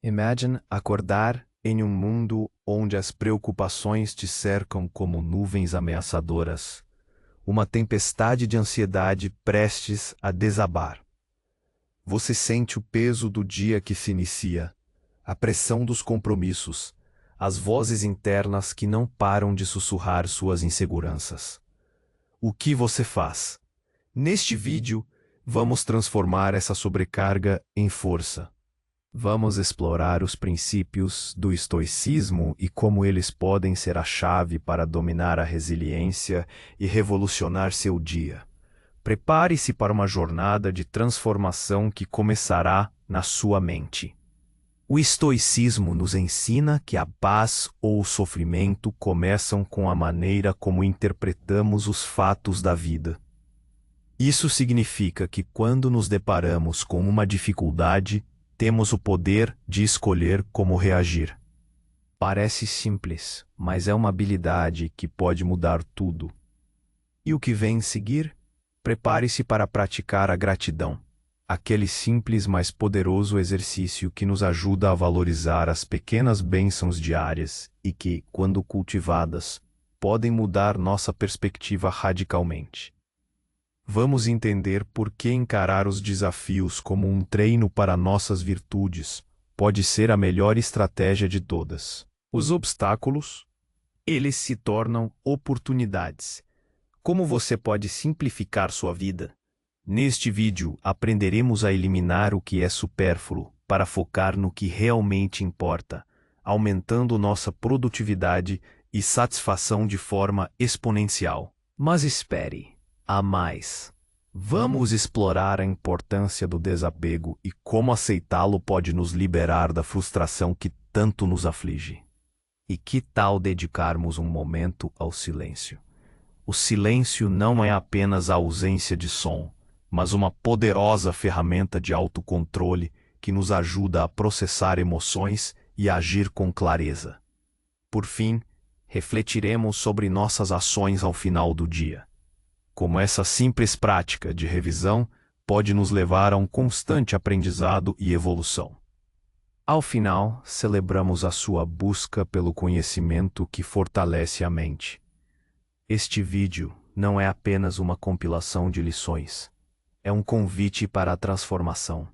Imagine acordar em um mundo onde as preocupações te cercam como nuvens ameaçadoras, uma tempestade de ansiedade prestes a desabar. Você sente o peso do dia que se inicia, a pressão dos compromissos, as vozes internas que não param de sussurrar suas inseguranças. O que você faz? Neste vídeo, vamos transformar essa sobrecarga em força. Vamos explorar os princípios do estoicismo e como eles podem ser a chave para dominar a resiliência e revolucionar seu dia. Prepare-se para uma jornada de transformação que começará na sua mente. O estoicismo nos ensina que a paz ou o sofrimento começam com a maneira como interpretamos os fatos da vida. Isso significa que quando nos deparamos com uma dificuldade, temos o poder de escolher como reagir. Parece simples, mas é uma habilidade que pode mudar tudo. E o que vem em seguir? Prepare-se para praticar a gratidão, aquele simples mas poderoso exercício que nos ajuda a valorizar as pequenas bênçãos diárias e que, quando cultivadas, podem mudar nossa perspectiva radicalmente. Vamos entender por que encarar os desafios como um treino para nossas virtudes pode ser a melhor estratégia de todas. Os obstáculos, eles se tornam oportunidades. Como você pode simplificar sua vida? Neste vídeo, aprenderemos a eliminar o que é supérfluo para focar no que realmente importa, aumentando nossa produtividade e satisfação de forma exponencial. Mas espere! A mais. Vamos explorar a importância do desapego e como aceitá-lo pode nos liberar da frustração que tanto nos aflige. E que tal dedicarmos um momento ao silêncio? O silêncio não é apenas a ausência de som, mas uma poderosa ferramenta de autocontrole que nos ajuda a processar emoções e agir com clareza. Por fim, refletiremos sobre nossas ações ao final do dia. Como essa simples prática de revisão pode nos levar a um constante aprendizado e evolução. Ao final, celebramos a sua busca pelo conhecimento que fortalece a mente. Este vídeo não é apenas uma compilação de lições, é um convite para a transformação.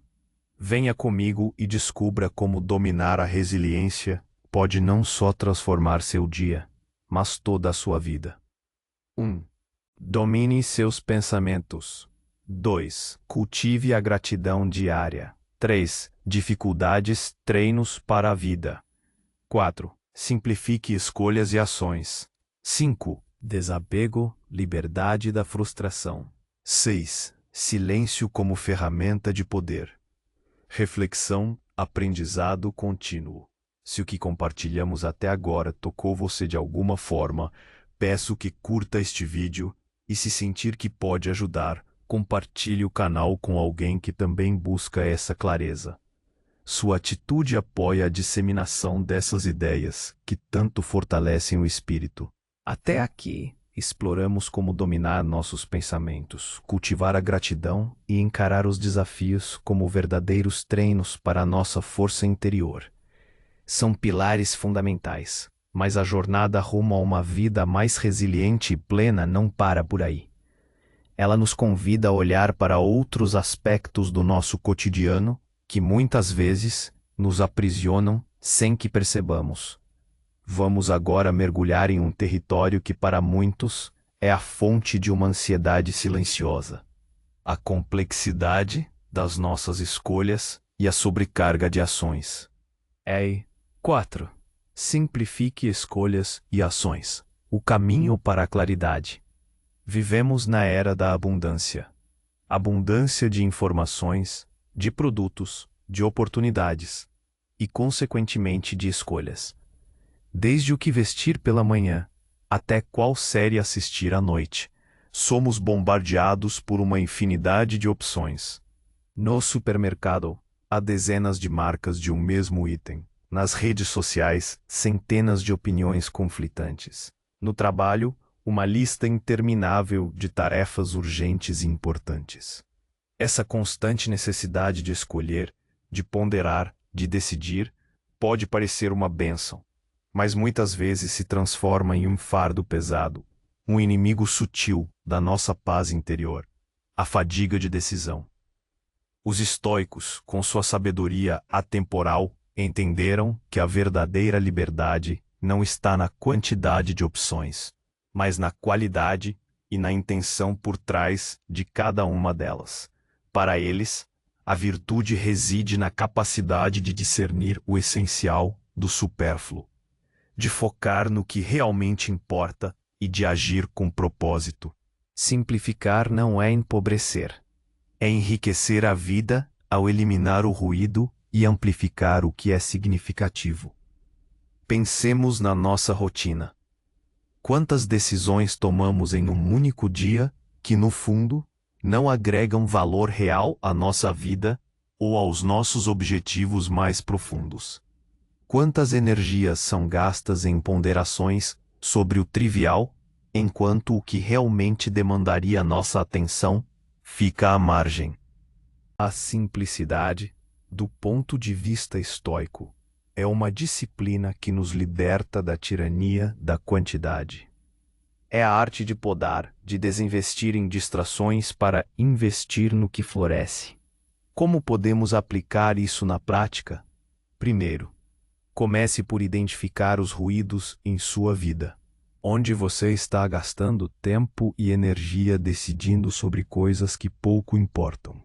Venha comigo e descubra como dominar a resiliência pode não só transformar seu dia, mas toda a sua vida. 1. Domine seus pensamentos. 2. Cultive a gratidão diária. 3. Dificuldades, treinos para a vida. 4. Simplifique escolhas e ações. 5. Desapego, liberdade da frustração. 6. Silêncio como ferramenta de poder. Reflexão, aprendizado contínuo. Se o que compartilhamos até agora tocou você de alguma forma, peço que curta este vídeo e se sentir que pode ajudar, compartilhe o canal com alguém que também busca essa clareza. Sua atitude apoia a disseminação dessas ideias que tanto fortalecem o espírito. Até aqui, exploramos como dominar nossos pensamentos, cultivar a gratidão e encarar os desafios como verdadeiros treinos para a nossa força interior. São pilares fundamentais. Mas a jornada rumo a uma vida mais resiliente e plena não para por aí. Ela nos convida a olhar para outros aspectos do nosso cotidiano que muitas vezes nos aprisionam sem que percebamos. Vamos agora mergulhar em um território que para muitos é a fonte de uma ansiedade silenciosa. A complexidade das nossas escolhas e a sobrecarga de ações. 4. Simplifique escolhas e ações. O caminho para a claridade. Vivemos na era da abundância. Abundância de informações, de produtos, de oportunidades e, consequentemente, de escolhas. Desde o que vestir pela manhã, até qual série assistir à noite, somos bombardeados por uma infinidade de opções. No supermercado, há dezenas de marcas de um mesmo item. Nas redes sociais, centenas de opiniões conflitantes. No trabalho, uma lista interminável de tarefas urgentes e importantes. Essa constante necessidade de escolher, de ponderar, de decidir, pode parecer uma bênção, mas muitas vezes se transforma em um fardo pesado, um inimigo sutil da nossa paz interior, a fadiga de decisão. Os estoicos, com sua sabedoria atemporal, entenderam que a verdadeira liberdade não está na quantidade de opções, mas na qualidade e na intenção por trás de cada uma delas. Para eles, a virtude reside na capacidade de discernir o essencial do supérfluo, de focar no que realmente importa e de agir com propósito. Simplificar não é empobrecer. É enriquecer a vida ao eliminar o ruído e amplificar o que é significativo. Pensemos na nossa rotina. Quantas decisões tomamos em um único dia que, no fundo, não agregam valor real à nossa vida ou aos nossos objetivos mais profundos? Quantas energias são gastas em ponderações sobre o trivial, enquanto o que realmente demandaria nossa atenção fica à margem? A simplicidade, do ponto de vista estoico, é uma disciplina que nos liberta da tirania da quantidade. É a arte de podar, de desinvestir em distrações para investir no que floresce. Como podemos aplicar isso na prática? Primeiro, comece por identificar os ruídos em sua vida. Onde você está gastando tempo e energia decidindo sobre coisas que pouco importam.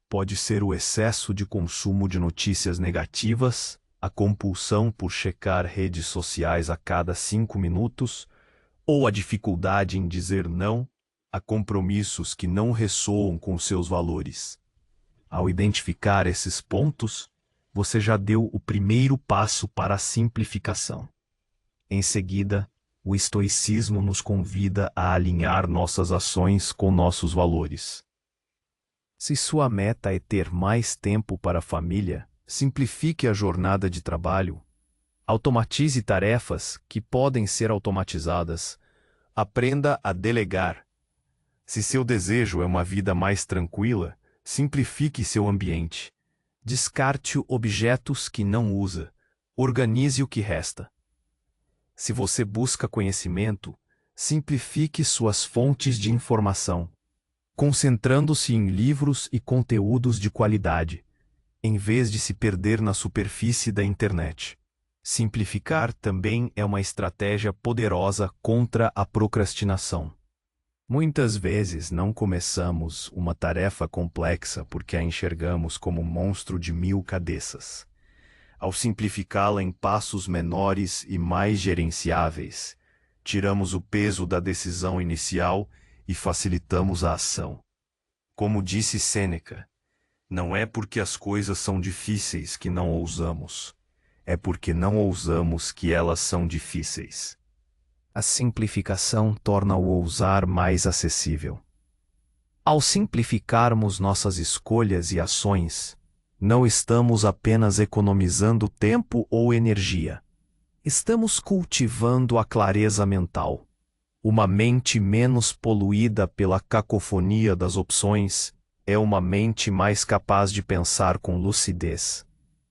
Pode ser o excesso de consumo de notícias negativas, a compulsão por checar redes sociais a cada 5 minutos, ou a dificuldade em dizer não a compromissos que não ressoam com seus valores. Ao identificar esses pontos, você já deu o primeiro passo para a simplificação. Em seguida, o estoicismo nos convida a alinhar nossas ações com nossos valores. Se sua meta é ter mais tempo para a família, simplifique a jornada de trabalho. Automatize tarefas que podem ser automatizadas. Aprenda a delegar. Se seu desejo é uma vida mais tranquila, simplifique seu ambiente. Descarte objetos que não usa. Organize o que resta. Se você busca conhecimento, simplifique suas fontes de informação, concentrando-se em livros e conteúdos de qualidade, em vez de se perder na superfície da internet. Simplificar também é uma estratégia poderosa contra a procrastinação. Muitas vezes não começamos uma tarefa complexa porque a enxergamos como um monstro de 1000 cabeças. Ao simplificá-la em passos menores e mais gerenciáveis, tiramos o peso da decisão inicial e facilitamos a ação. Como disse Sêneca, não é porque as coisas são difíceis que não ousamos, é porque não ousamos que elas são difíceis. A simplificação torna o ousar mais acessível. Ao simplificarmos nossas escolhas e ações, não estamos apenas economizando tempo ou energia. Estamos cultivando a clareza mental. Uma mente menos poluída pela cacofonia das opções é uma mente mais capaz de pensar com lucidez,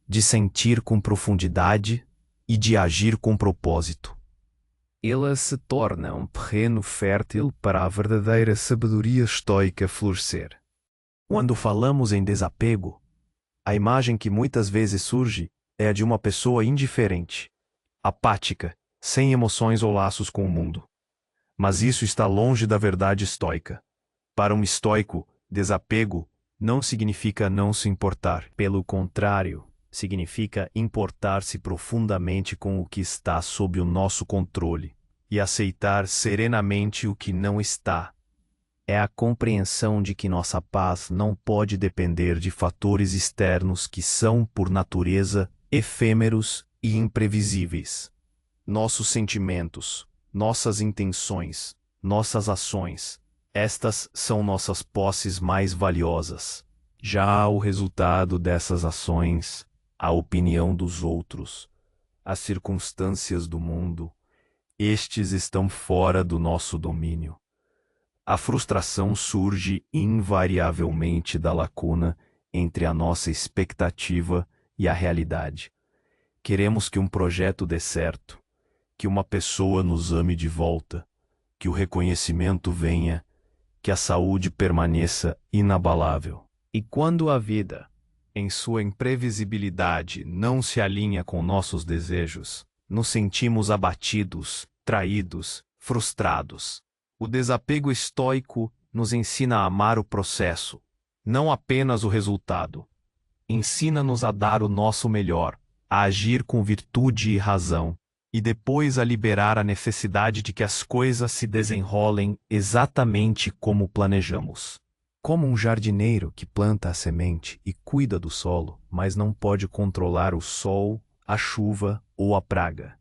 de sentir com profundidade e de agir com propósito. Ela se torna um terreno fértil para a verdadeira sabedoria estoica florescer. Quando falamos em desapego, a imagem que muitas vezes surge é a de uma pessoa indiferente, apática, sem emoções ou laços com o mundo. Mas isso está longe da verdade estoica. Para um estoico, desapego não significa não se importar. Pelo contrário, significa importar-se profundamente com o que está sob o nosso controle e aceitar serenamente o que não está. É a compreensão de que nossa paz não pode depender de fatores externos que são, por natureza, efêmeros e imprevisíveis. Nossos sentimentos, nossas intenções, nossas ações, estas são nossas posses mais valiosas. Já o resultado dessas ações, a opinião dos outros, as circunstâncias do mundo, estes estão fora do nosso domínio. A frustração surge invariavelmente da lacuna entre a nossa expectativa e a realidade. Queremos que um projeto dê certo, que uma pessoa nos ame de volta, que o reconhecimento venha, que a saúde permaneça inabalável. E quando a vida, em sua imprevisibilidade, não se alinha com nossos desejos, nos sentimos abatidos, traídos, frustrados. O desapego estoico nos ensina a amar o processo, não apenas o resultado. Ensina-nos a dar o nosso melhor, a agir com virtude e razão, e depois a liberar a necessidade de que as coisas se desenrolem exatamente como planejamos. Como um jardineiro que planta a semente e cuida do solo, mas não pode controlar o sol, a chuva ou a praga.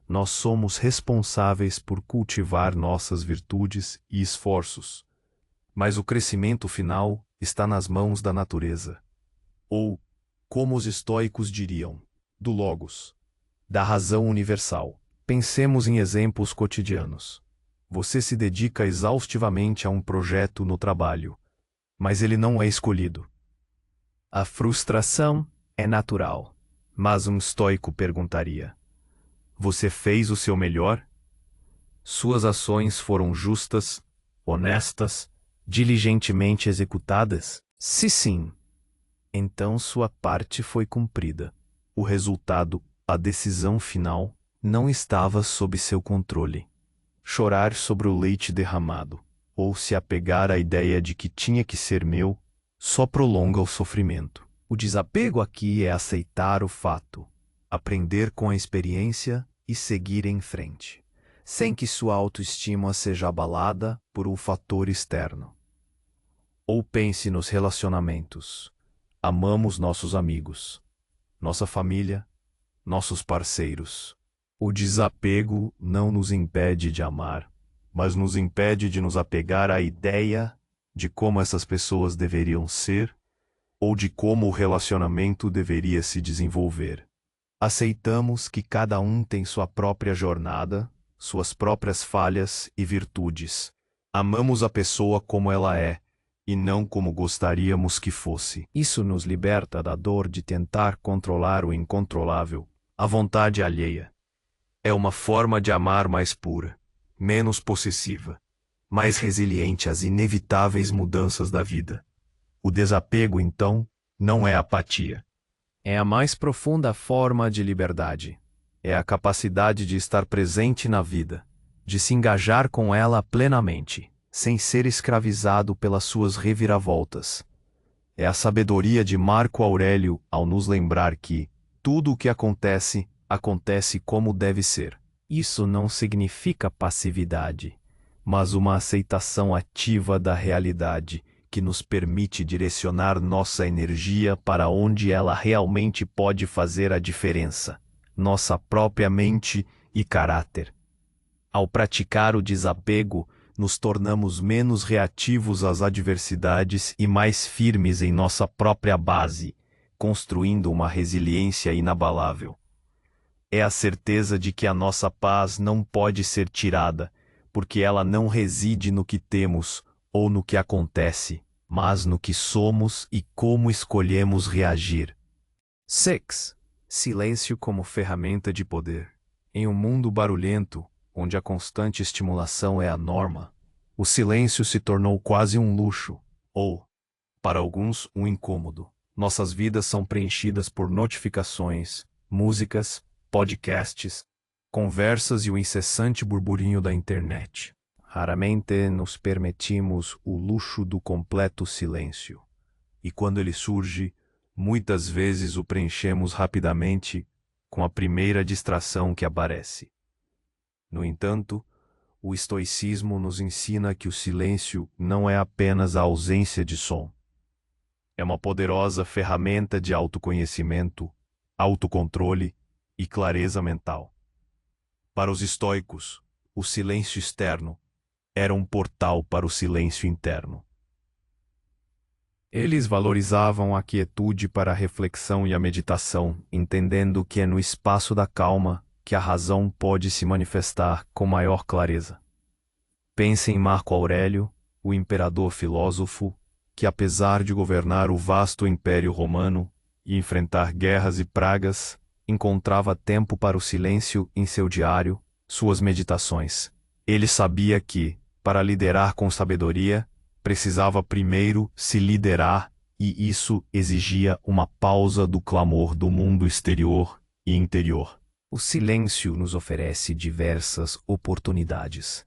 Nós somos responsáveis por cultivar nossas virtudes e esforços. Mas o crescimento final está nas mãos da natureza. Ou, como os estoicos diriam, do Logos, da razão universal. Pensemos em exemplos cotidianos. Você se dedica exaustivamente a um projeto no trabalho, mas ele não é escolhido. A frustração é natural, mas um estoico perguntaria: você fez o seu melhor? Suas ações foram justas, honestas, diligentemente executadas? Se sim, então sua parte foi cumprida. O resultado, a decisão final, não estava sob seu controle. Chorar sobre o leite derramado, ou se apegar à ideia de que tinha que ser meu, só prolonga o sofrimento. O desapego aqui é aceitar o fato, aprender com a experiência e seguir em frente, sem que sua autoestima seja abalada por um fator externo. Ou pense nos relacionamentos. Amamos nossos amigos, nossa família, nossos parceiros. O desapego não nos impede de amar, mas nos impede de nos apegar à ideia de como essas pessoas deveriam ser ou de como o relacionamento deveria se desenvolver. Aceitamos que cada um tem sua própria jornada, suas próprias falhas e virtudes. Amamos a pessoa como ela é, e não como gostaríamos que fosse. Isso nos liberta da dor de tentar controlar o incontrolável, a vontade alheia. É uma forma de amar mais pura, menos possessiva, mais resiliente às inevitáveis mudanças da vida. O desapego, então, não é apatia. É a mais profunda forma de liberdade. É a capacidade de estar presente na vida, de se engajar com ela plenamente, sem ser escravizado pelas suas reviravoltas. É a sabedoria de Marco Aurélio ao nos lembrar que tudo o que acontece, acontece como deve ser. Isso não significa passividade, mas uma aceitação ativa da realidade que nos permite direcionar nossa energia para onde ela realmente pode fazer a diferença, nossa própria mente e caráter. Ao praticar o desapego, nos tornamos menos reativos às adversidades e mais firmes em nossa própria base, construindo uma resiliência inabalável. É a certeza de que a nossa paz não pode ser tirada, porque ela não reside no que temos ou no que acontece, mas no que somos e como escolhemos reagir. 6. Silêncio como ferramenta de poder. Em um mundo barulhento, onde a constante estimulação é a norma, o silêncio se tornou quase um luxo, ou, para alguns, um incômodo. Nossas vidas são preenchidas por notificações, músicas, podcasts, conversas e o incessante burburinho da internet. Raramente nos permitimos o luxo do completo silêncio. E quando ele surge, muitas vezes o preenchemos rapidamente com a primeira distração que aparece. No entanto, o estoicismo nos ensina que o silêncio não é apenas a ausência de som. É uma poderosa ferramenta de autoconhecimento, autocontrole e clareza mental. Para os estoicos, o silêncio externo era um portal para o silêncio interno. Eles valorizavam a quietude para a reflexão e a meditação, entendendo que é no espaço da calma que a razão pode se manifestar com maior clareza. Pense em Marco Aurélio, o imperador filósofo, que apesar de governar o vasto Império Romano, e enfrentar guerras e pragas, encontrava tempo para o silêncio em seu diário, suas meditações. Ele sabia que, para liderar com sabedoria, precisava primeiro se liderar, e isso exigia uma pausa do clamor do mundo exterior e interior. O silêncio nos oferece diversas oportunidades.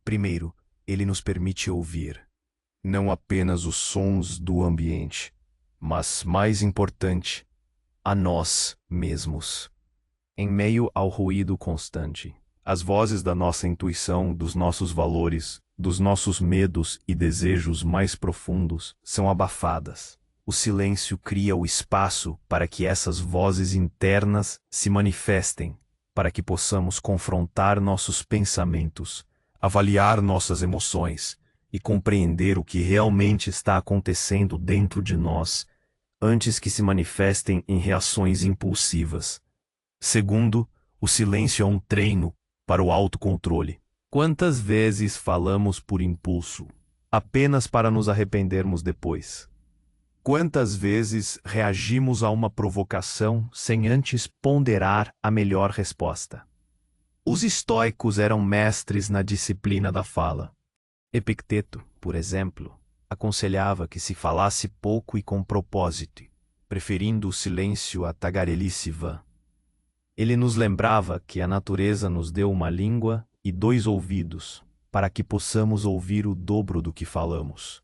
Primeiro, ele nos permite ouvir não apenas os sons do ambiente, mas, mais importante, a nós mesmos. Em meio ao ruído constante, as vozes da nossa intuição, dos nossos valores, dos nossos medos e desejos mais profundos são abafadas. O silêncio cria o espaço para que essas vozes internas se manifestem, para que possamos confrontar nossos pensamentos, avaliar nossas emoções e compreender o que realmente está acontecendo dentro de nós, antes que se manifestem em reações impulsivas. Segundo, o silêncio é um treino para o autocontrole. Quantas vezes falamos por impulso, apenas para nos arrependermos depois? Quantas vezes reagimos a uma provocação sem antes ponderar a melhor resposta? Os estoicos eram mestres na disciplina da fala. Epicteto, por exemplo, aconselhava que se falasse pouco e com propósito, preferindo o silêncio à tagarelice vã. Ele nos lembrava que a natureza nos deu uma língua e 2 ouvidos, para que possamos ouvir o dobro do que falamos.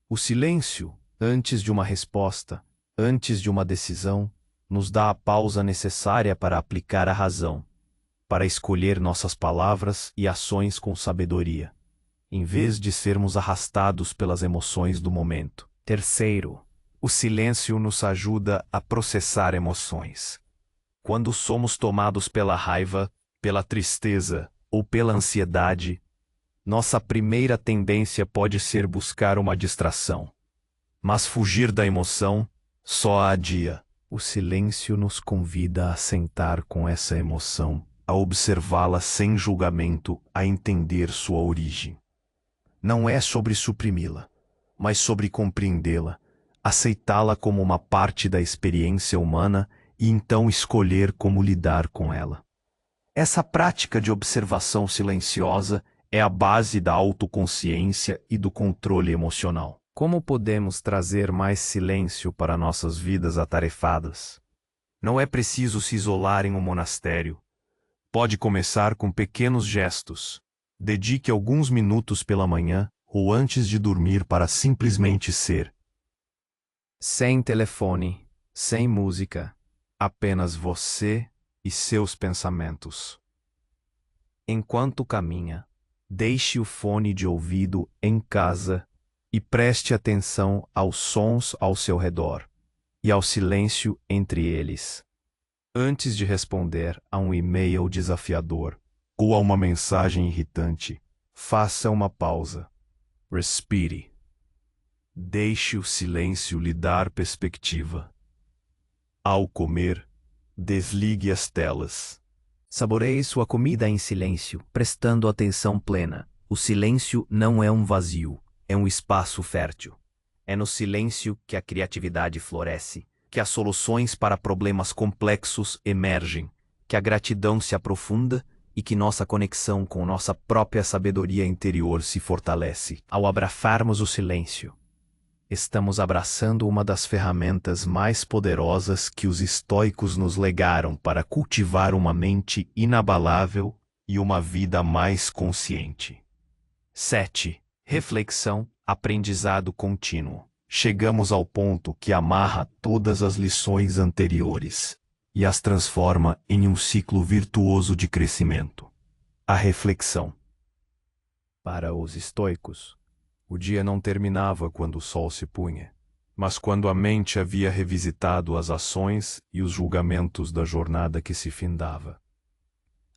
O silêncio, antes de uma resposta, antes de uma decisão, nos dá a pausa necessária para aplicar a razão, para escolher nossas palavras e ações com sabedoria, em vez de sermos arrastados pelas emoções do momento. Terceiro, o silêncio nos ajuda a processar emoções. Quando somos tomados pela raiva, pela tristeza ou pela ansiedade, nossa primeira tendência pode ser buscar uma distração. Mas fugir da emoção só a adia. O silêncio nos convida a sentar com essa emoção, a observá-la sem julgamento, a entender sua origem. Não é sobre suprimi-la, mas sobre compreendê-la, aceitá-la como uma parte da experiência humana e então escolher como lidar com ela. Essa prática de observação silenciosa é a base da autoconsciência e do controle emocional. Como podemos trazer mais silêncio para nossas vidas atarefadas? Não é preciso se isolar em um monastério. Pode começar com pequenos gestos. Dedique alguns minutos pela manhã ou antes de dormir para simplesmente ser. Sem telefone, sem música, apenas você e seus pensamentos. Enquanto caminha, deixe o fone de ouvido em casa e preste atenção aos sons ao seu redor e ao silêncio entre eles. Antes de responder a um e-mail desafiador ou a uma mensagem irritante, faça uma pausa. Respire. Deixe o silêncio lhe dar perspectiva. Ao comer, desligue as telas. Saboreie sua comida em silêncio, prestando atenção plena. O silêncio não é um vazio, é um espaço fértil. É no silêncio que a criatividade floresce, que as soluções para problemas complexos emergem, que a gratidão se aprofunda e que nossa conexão com nossa própria sabedoria interior se fortalece. Ao abraçarmos o silêncio, estamos abraçando uma das ferramentas mais poderosas que os estoicos nos legaram para cultivar uma mente inabalável e uma vida mais consciente. 7. Reflexão, aprendizado contínuo. Chegamos ao ponto que amarra todas as lições anteriores e as transforma em um ciclo virtuoso de crescimento. A reflexão. Para os estoicos, o dia não terminava quando o sol se punha, mas quando a mente havia revisitado as ações e os julgamentos da jornada que se findava.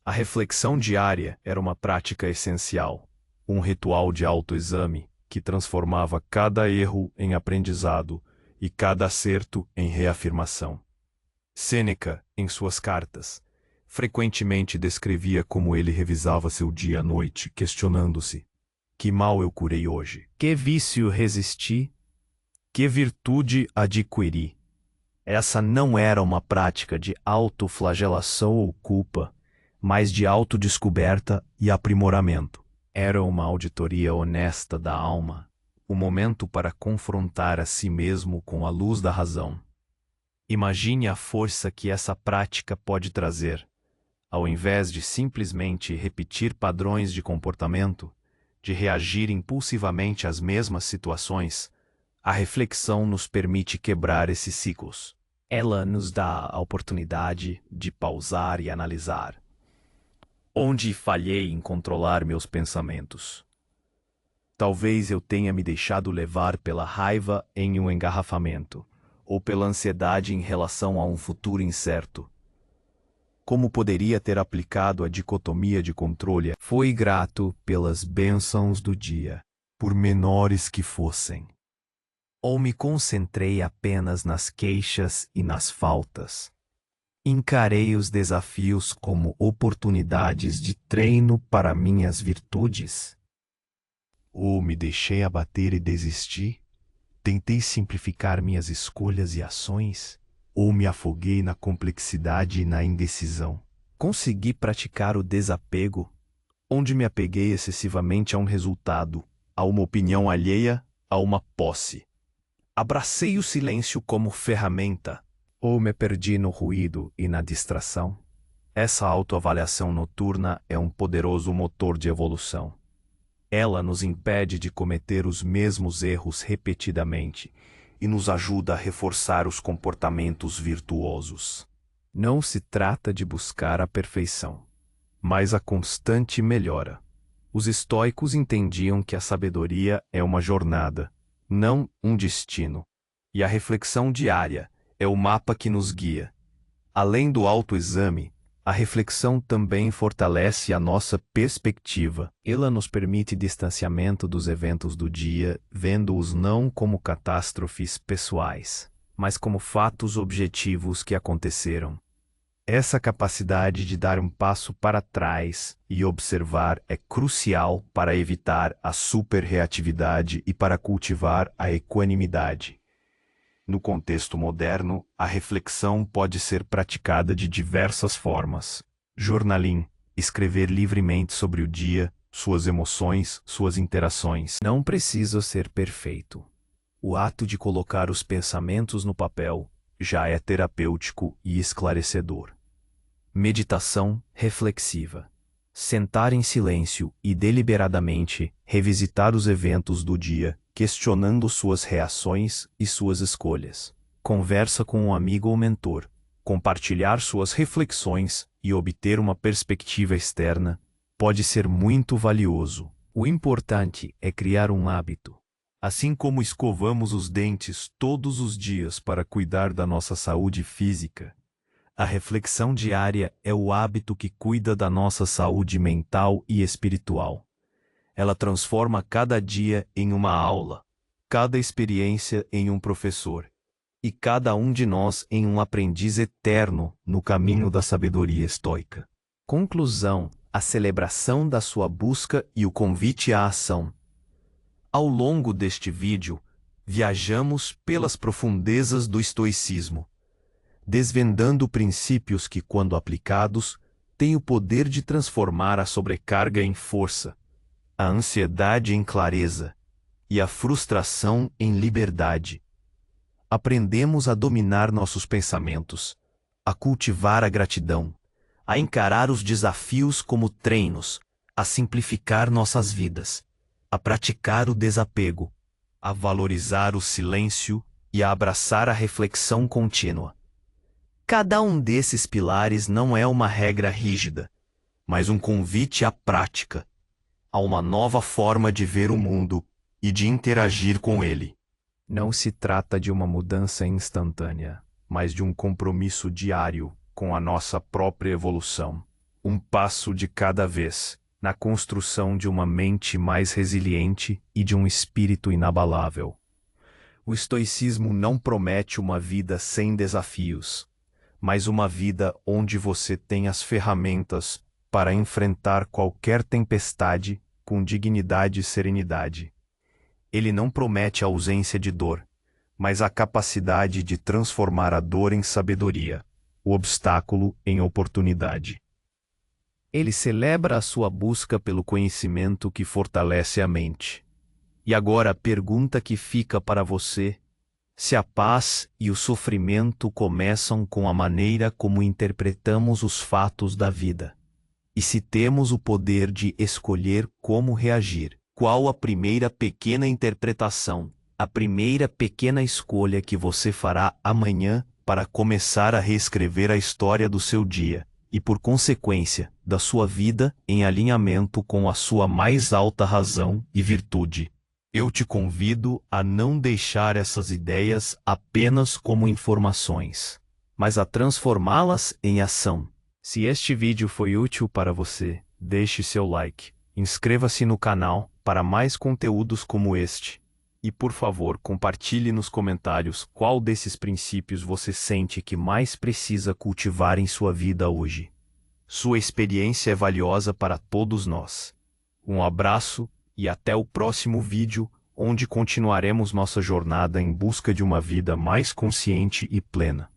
A reflexão diária era uma prática essencial, um ritual de autoexame que transformava cada erro em aprendizado e cada acerto em reafirmação. Sêneca, em suas cartas, frequentemente descrevia como ele revisava seu dia à noite, questionando-se: que mal eu curei hoje? Que vício resisti? Que virtude adquiri? Essa não era uma prática de autoflagelação ou culpa, mas de autodescoberta e aprimoramento. Era uma auditoria honesta da alma, o momento para confrontar a si mesmo com a luz da razão. Imagine a força que essa prática pode trazer. Ao invés de simplesmente repetir padrões de comportamento, de reagir impulsivamente às mesmas situações, a reflexão nos permite quebrar esses ciclos. Ela nos dá a oportunidade de pausar e analisar. Onde falhei em controlar meus pensamentos? Talvez eu tenha me deixado levar pela raiva em um engarrafamento, ou pela ansiedade em relação a um futuro incerto. Como poderia ter aplicado a dicotomia de controle? Fui grato pelas bênçãos do dia, por menores que fossem. Ou me concentrei apenas nas queixas e nas faltas? Encarei os desafios como oportunidades de treino para minhas virtudes? Ou me deixei abater e desisti? Tentei simplificar minhas escolhas e ações? Ou me afoguei na complexidade e na indecisão? Consegui praticar o desapego, onde me apeguei excessivamente a um resultado, a uma opinião alheia, a uma posse. Abracei o silêncio como ferramenta, ou me perdi no ruído e na distração? Essa autoavaliação noturna é um poderoso motor de evolução. Ela nos impede de cometer os mesmos erros repetidamente e nos ajuda a reforçar os comportamentos virtuosos. Não se trata de buscar a perfeição, mas a constante melhora. Os estoicos entendiam que a sabedoria é uma jornada, não um destino, e a reflexão diária é o mapa que nos guia. Além do autoexame, a reflexão também fortalece a nossa perspectiva. Ela nos permite distanciamento dos eventos do dia, vendo-os não como catástrofes pessoais, mas como fatos objetivos que aconteceram. Essa capacidade de dar um passo para trás e observar é crucial para evitar a superreatividade e para cultivar a equanimidade. No contexto moderno, a reflexão pode ser praticada de diversas formas. Journaling, escrever livremente sobre o dia, suas emoções, suas interações. Não precisa ser perfeito. O ato de colocar os pensamentos no papel já é terapêutico e esclarecedor. Meditação reflexiva. Sentar em silêncio e deliberadamente revisitar os eventos do dia, questionando suas reações e suas escolhas. Conversa com um amigo ou mentor. Compartilhar suas reflexões e obter uma perspectiva externa pode ser muito valioso. O importante é criar um hábito. Assim como escovamos os dentes todos os dias para cuidar da nossa saúde física, a reflexão diária é o hábito que cuida da nossa saúde mental e espiritual. Ela transforma cada dia em uma aula, cada experiência em um professor, e cada um de nós em um aprendiz eterno no caminho da sabedoria estoica. Conclusão: a celebração da sua busca e o convite à ação. Ao longo deste vídeo, viajamos pelas profundezas do estoicismo, desvendando princípios que, quando aplicados, têm o poder de transformar a sobrecarga em força, a ansiedade em clareza e a frustração em liberdade. Aprendemos a dominar nossos pensamentos, a cultivar a gratidão, a encarar os desafios como treinos, a simplificar nossas vidas, a praticar o desapego, a valorizar o silêncio e a abraçar a reflexão contínua. Cada um desses pilares não é uma regra rígida, mas um convite à prática, a uma nova forma de ver o mundo e de interagir com ele. Não se trata de uma mudança instantânea, mas de um compromisso diário com a nossa própria evolução. Um passo de cada vez, na construção de uma mente mais resiliente e de um espírito inabalável. O estoicismo não promete uma vida sem desafios, mas uma vida onde você tem as ferramentas para enfrentar qualquer tempestade com dignidade e serenidade. Ele não promete a ausência de dor, mas a capacidade de transformar a dor em sabedoria, o obstáculo em oportunidade. Ele celebra a sua busca pelo conhecimento que fortalece a mente. E agora a pergunta que fica para você: se a paz e o sofrimento começam com a maneira como interpretamos os fatos da vida, e se temos o poder de escolher como reagir, qual a primeira pequena interpretação, a primeira pequena escolha que você fará amanhã para começar a reescrever a história do seu dia, e por consequência, da sua vida em alinhamento com a sua mais alta razão e virtude? Eu te convido a não deixar essas ideias apenas como informações, mas a transformá-las em ação. Se este vídeo foi útil para você, deixe seu like, inscreva-se no canal para mais conteúdos como este. E por favor, compartilhe nos comentários qual desses princípios você sente que mais precisa cultivar em sua vida hoje. Sua experiência é valiosa para todos nós. Um abraço e até o próximo vídeo, onde continuaremos nossa jornada em busca de uma vida mais consciente e plena.